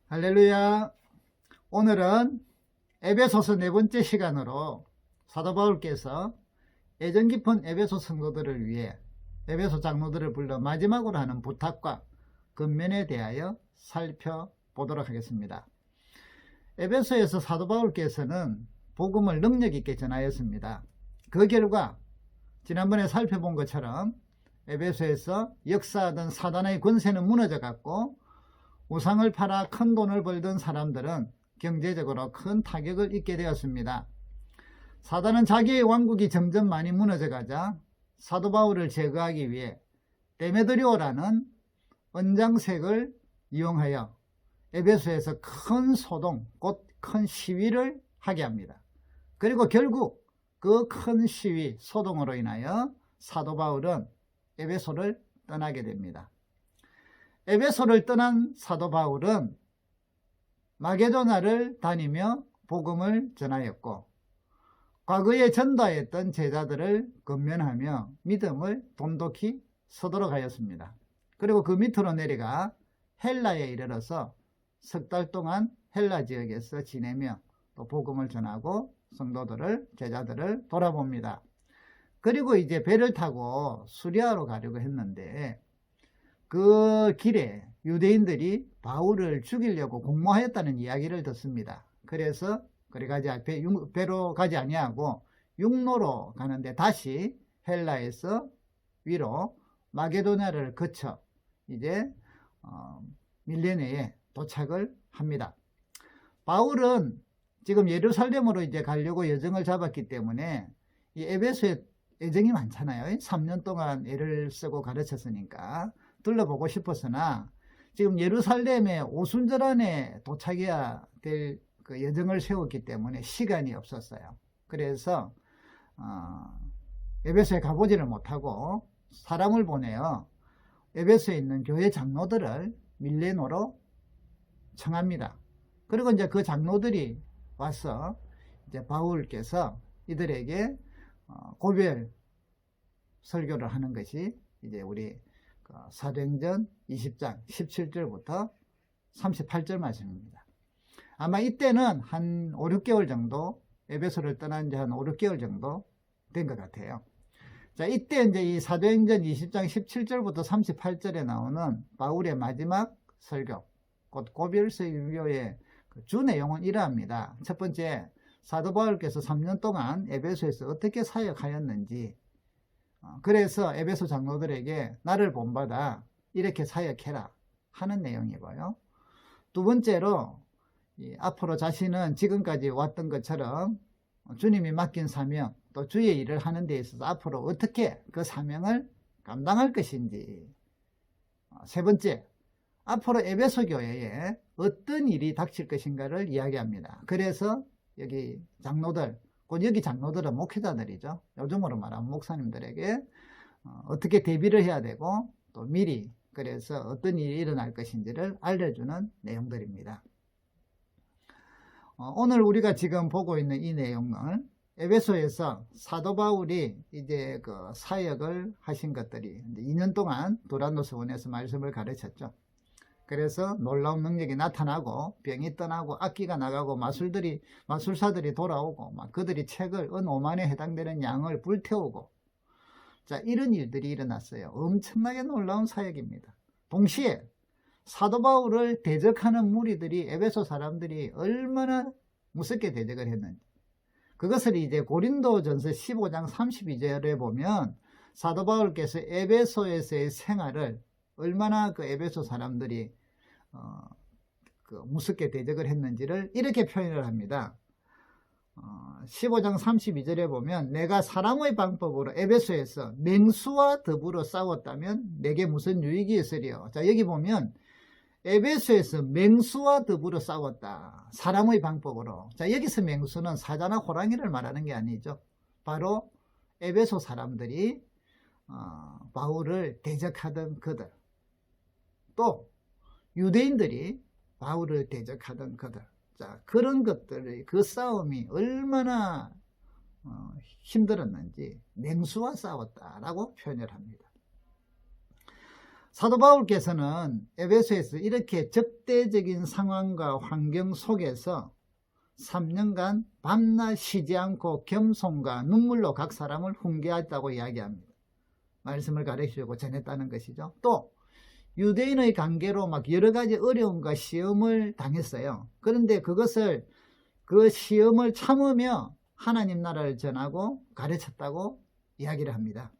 할렐루야. 오늘은 에베소서 네 번째 시간으로 사도 바울께서 애정 깊은 에베소 성도들을 위해 에베소 장로들을 불러 마지막으로 하는 부탁과 근면에 대하여 살펴보도록 하겠습니다. 에베소에서 사도 바울께서는 복음을 능력 있게 전하였습니다. 그 결과 지난번에 살펴본 것처럼 에베소에서 역사하던 사단의 권세는 무너져 갔고, 우상을 팔아 큰 돈을 벌던 사람들은 경제적으로 큰 타격을 입게 되었습니다. 사단은 자기의 왕국이 점점 많이 무너져 가자 사도 바울을 제거하기 위해 데메드리오라는 은장색을 이용하여 에베소에서 큰 소동, 곧 큰 시위를 하게 합니다. 그리고 결국 그 큰 시위, 소동으로 인하여 사도 바울은 에베소를 떠나게 됩니다. 에베소를 떠난 사도 바울은 마게도나를 다니며 복음을 전하였고, 과거에 전도했던 제자들을 건면하며 믿음을 돈독히 서도록 하였습니다. 그리고 그 밑으로 내려가 헬라에 이르러서 석 달 동안 헬라 지역에서 지내며 또 복음을 전하고 성도들을, 제자들을 돌아봅니다. 그리고 이제 배를 타고 수리아로 가려고 했는데, 그 길에 유대인들이 바울을 죽이려고 공모하였다는 이야기를 듣습니다. 그래서 배로 가지 아니하고 육로로 가는데 다시 헬라에서 위로 마게도냐를 거쳐 이제 밀레네에 도착을 합니다. 바울은 지금 예루살렘으로 이제 가려고 여정을 잡았기 때문에 이 에베소에 애정이 많잖아요. 3년 동안 애를 쓰고 가르쳤으니까 둘러보고 싶었으나 지금 예루살렘에 오순절 안에 도착해야 될 그 여정을 세웠기 때문에 시간이 없었어요. 그래서 에베소에 가보지를 못하고 사람을 보내어 에베소에 있는 교회 장로들을 밀레노로 청합니다. 그리고 이제 그 장로들이 와서 이제 바울께서 이들에게 고별 설교를 하는 것이 이제 우리 사도행전 20장 17절부터 38절 말씀입니다. 아마 이때는 한 5, 6개월 정도, 에베소를 떠난 지 한 5, 6개월 정도 된 것 같아요. 자, 이때 이제 이 사도행전 20장 17절부터 38절에 나오는 바울의 마지막 설교, 곧 고별 설교의 주 내용은 이러합니다. 첫 번째, 사도 바울께서 3년 동안 에베소에서 어떻게 사역하였는지, 그래서 에베소 장로들에게 나를 본받아 이렇게 사역해라 하는 내용이고요. 두 번째로 앞으로 자신은 지금까지 왔던 것처럼 주님이 맡긴 사명, 또 주의 일을 하는 데 있어서 앞으로 어떻게 그 사명을 감당할 것인지, 세 번째, 앞으로 에베소 교회에 어떤 일이 닥칠 것인가를 이야기합니다. 그래서 여기 장로들, 곧 여기 장로들은 목회자들이죠. 요즘으로 말하면 목사님들에게 어떻게 대비를 해야 되고 또 미리 그래서 어떤 일이 일어날 것인지를 알려주는 내용들입니다. 오늘 우리가 지금 보고 있는 이 내용을 에베소에서 사도 바울이 이제 그 사역을 하신 것들이 이제 2년 동안 두란노스 원에서 말씀을 가르쳤죠. 그래서 놀라운 능력이 나타나고 병이 떠나고 악기가 나가고 마술사들이 돌아오고 막 그들이 책을 은 5만에 해당되는 양을 불태우고, 자, 이런 일들이 일어났어요. 엄청나게 놀라운 사역입니다. 동시에 사도 바울을 대적하는 무리들이, 에베소 사람들이 얼마나 무섭게 대적을 했는지, 그것을 이제 고린도전서 15장 32절에 보면 사도 바울께서 에베소에서의 생활을 얼마나 그 에베소 사람들이 무섭게 대적을 했는지를 이렇게 표현을 합니다. 15장 32절에 보면 내가 사람의 방법으로 에베소에서 맹수와 더불어 싸웠다면 내게 무슨 유익이 있으리요. 자, 여기 보면 에베소에서 맹수와 더불어 싸웠다. 사람의 방법으로. 자, 여기서 맹수는 사자나 호랑이를 말하는 게 아니죠. 바로 에베소 사람들이 바울을 대적하던 그들, 또 유대인들이 바울을 대적하던 그들, 자, 그런 것들의 그 싸움이 얼마나 힘들었는지 맹수와 싸웠다라고 표현을 합니다. 사도 바울께서는 에베소에서 이렇게 적대적인 상황과 환경 속에서 3년간 밤낮 쉬지 않고 겸손과 눈물로 각 사람을 훈계했다고 이야기합니다. 말씀을 가르치고 전했다는 것이죠. 또 유대인의 관계로 막 여러 가지 어려움과 시험을 당했어요. 그런데 그 시험을 참으며 하나님 나라를 전하고 가르쳤다고 이야기를 합니다.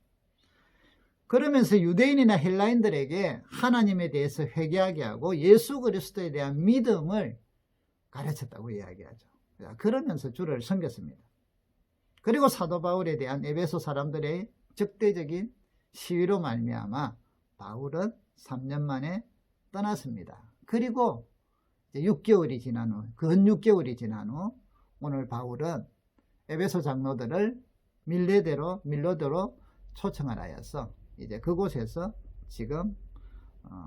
그러면서 유대인이나 헬라인들에게 하나님에 대해서 회개하게 하고 예수 그리스도에 대한 믿음을 가르쳤다고 이야기하죠. 그러면서 주를 섬겼습니다. 그리고 사도 바울에 대한 에베소 사람들의 적대적인 시위로 말미암아 바울은 3년 만에 떠났습니다. 그리고 6개월이 지난 후, 근 6개월이 지난 후 오늘 바울은 에베소 장로들을 밀로대로 초청을 하여서 이제 그곳에서 지금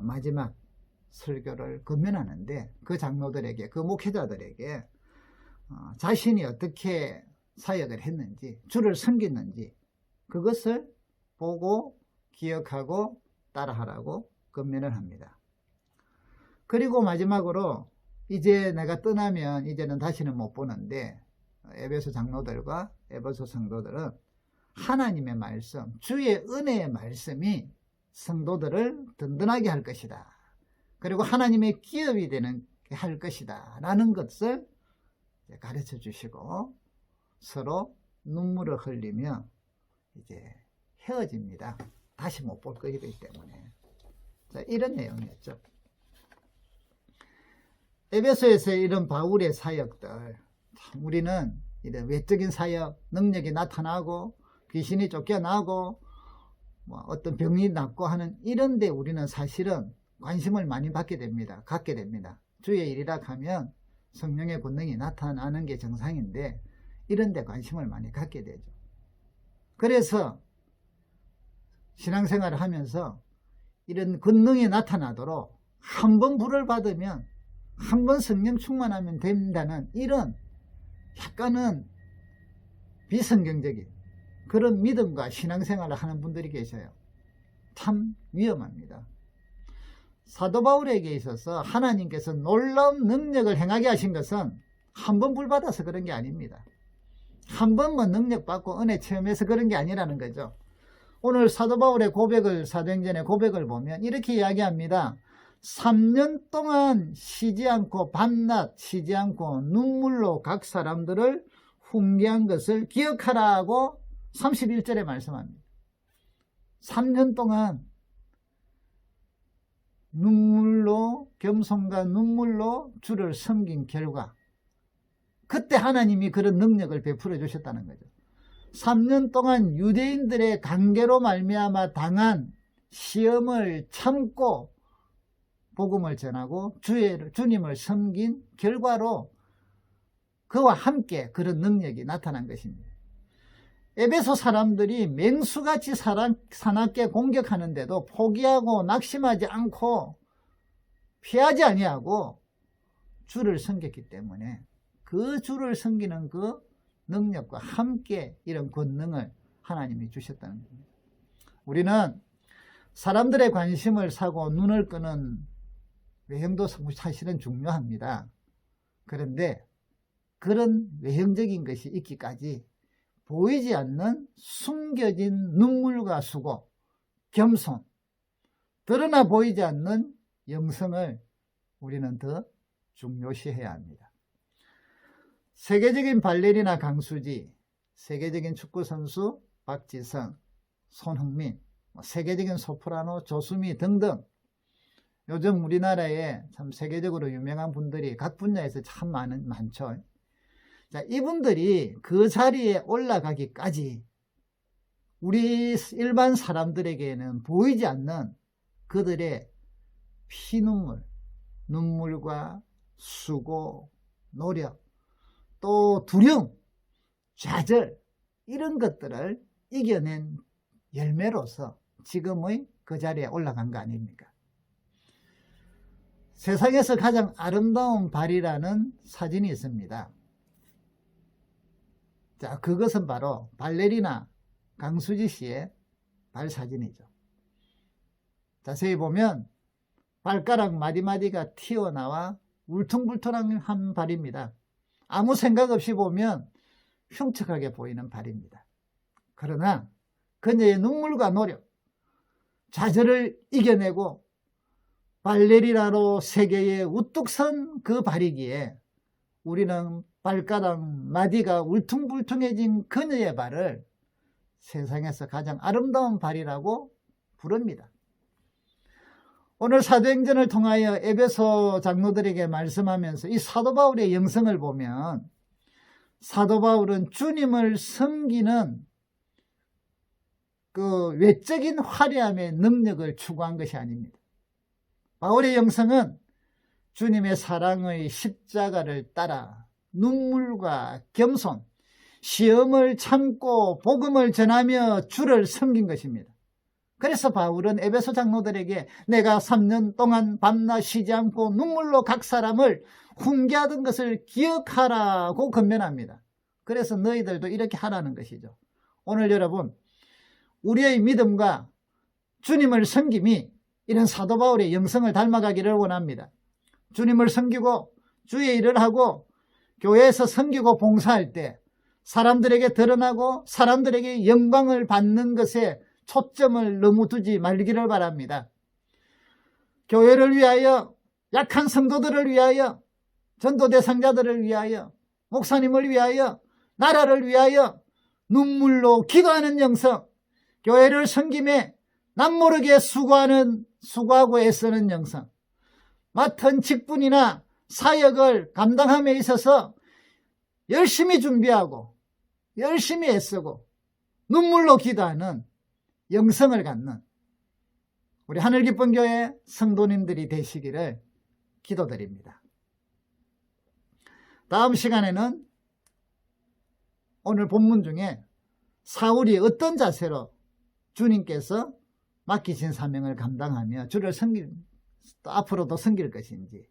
마지막 설교를 건면하는데, 그 장로들에게, 그 목회자들에게 자신이 어떻게 사역을 했는지, 주를 섬겼는지 그것을 보고 기억하고 따라하라고 건면을 합니다. 그리고 마지막으로 이제 내가 떠나면 이제는 다시는 못 보는데, 에베소 장로들과 에베소 성도들은 하나님의 말씀, 주의 은혜의 말씀이 성도들을 든든하게 할 것이다. 그리고 하나님의 기업이 할 것이다 라는 것을 가르쳐 주시고 서로 눈물을 흘리며 이제 헤어집니다. 다시 못 볼 것이기 때문에. 자, 이런 내용이었죠. 에베소에서의 이런 바울의 사역들, 우리는 이런 외적인 사역, 능력이 나타나고 귀신이 쫓겨나고 어떤 병이 낫고 하는 이런 데 우리는 사실은 관심을 많이 갖게 됩니다. 주의 일이라 하면 성령의 권능이 나타나는 게 정상인데 이런 데 관심을 많이 갖게 되죠. 그래서 신앙생활을 하면서 이런 권능이 나타나도록 한 번 불을 받으면 한 번 성령 충만하면 된다는 이런 약간은 비성경적인 그런 믿음과 신앙생활을 하는 분들이 계셔요. 참 위험합니다. 사도 바울에게 있어서 하나님께서 놀라운 능력을 행하게 하신 것은 한 번 불 받아서 그런 게 아닙니다. 한 번만 능력 받고 은혜 체험해서 그런 게 아니라는 거죠. 오늘 사도 바울의 고백을, 사도행전의 고백을 보면 이렇게 이야기합니다. 3년 동안 쉬지 않고 밤낮 쉬지 않고 눈물로 각 사람들을 훈계한 것을 기억하라고 31절에 말씀합니다. 3년 동안 눈물로, 겸손과 눈물로 주를 섬긴 결과 그때 하나님이 그런 능력을 베풀어 주셨다는 거죠. 3년 동안 유대인들의 관계로 말미암아 당한 시험을 참고 복음을 전하고 주님을 섬긴 결과로 그와 함께 그런 능력이 나타난 것입니다. 에베소 사람들이 맹수같이 사납게 공격하는데도 포기하고 낙심하지 않고 피하지 아니하고 주를 섬겼기 때문에 그 주를 섬기는 그 능력과 함께 이런 권능을 하나님이 주셨다는 겁니다. 우리는 사람들의 관심을 사고 눈을 끄는 외형도 사실은 중요합니다. 그런데 그런 외형적인 것이 있기까지 보이지 않는 숨겨진 눈물과 수고, 겸손, 드러나 보이지 않는 영성을 우리는 더 중요시해야 합니다. 세계적인 발레리나 강수지, 세계적인 축구선수 박지성, 손흥민, 세계적인 소프라노 조수미 등등 요즘 우리나라에 참 세계적으로 유명한 분들이 각 분야에서 참 많죠. 자, 이분들이 그 자리에 올라가기까지 우리 일반 사람들에게는 보이지 않는 그들의 피눈물, 눈물과 수고, 노력, 또 두려움, 좌절 이런 것들을 이겨낸 열매로서 지금의 그 자리에 올라간 거 아닙니까? 세상에서 가장 아름다운 발이라는 사진이 있습니다. 자, 그것은 바로 발레리나 강수지 씨의 발 사진이죠. 자세히 보면 발가락 마디마디가 튀어나와 울퉁불퉁한 발입니다. 아무 생각 없이 보면 흉측하게 보이는 발입니다. 그러나 그녀의 눈물과 노력, 좌절을 이겨내고 발레리나로 세계에 우뚝 선 그 발이기에 우리는 발가락 마디가 울퉁불퉁해진 그녀의 발을 세상에서 가장 아름다운 발이라고 부릅니다. 오늘 사도행전을 통하여 에베소 장로들에게 말씀하면서 이 사도 바울의 영성을 보면 사도 바울은 주님을 섬기는 그 외적인 화려함의 능력을 추구한 것이 아닙니다. 바울의 영성은 주님의 사랑의 십자가를 따라 눈물과 겸손, 시험을 참고 복음을 전하며 주를 섬긴 것입니다. 그래서 바울은 에베소 장로들에게 내가 3년 동안 밤낮 쉬지 않고 눈물로 각 사람을 훈계하던 것을 기억하라고 권면합니다. 그래서 너희들도 이렇게 하라는 것이죠. 오늘 여러분, 우리의 믿음과 주님을 섬김이 이런 사도 바울의 영성을 닮아가기를 원합니다. 주님을 섬기고 주의 일을 하고 교회에서 섬기고 봉사할 때 사람들에게 드러나고 사람들에게 영광을 받는 것에 초점을 너무 두지 말기를 바랍니다. 교회를 위하여, 약한 성도들을 위하여, 전도 대상자들을 위하여, 목사님을 위하여, 나라를 위하여 눈물로 기도하는 영성, 교회를 섬김에 남모르게 수고하고 애쓰는 영성, 맡은 직분이나 사역을 감당함에 있어서 열심히 준비하고 열심히 애쓰고 눈물로 기도하는 영성을 갖는 우리 하늘기쁨교회 성도님들이 되시기를 기도드립니다. 다음 시간에는 오늘 본문 중에 사울이 어떤 자세로 주님께서 맡기신 사명을 감당하며 주를 또 앞으로도 섬길 것인지,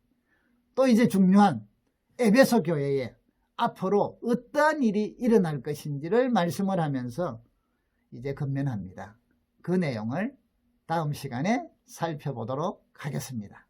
또 이제 중요한 에베소 교회에 앞으로 어떠한 일이 일어날 것인지를 말씀을 하면서 이제 권면합니다. 그 내용을 다음 시간에 살펴보도록 하겠습니다.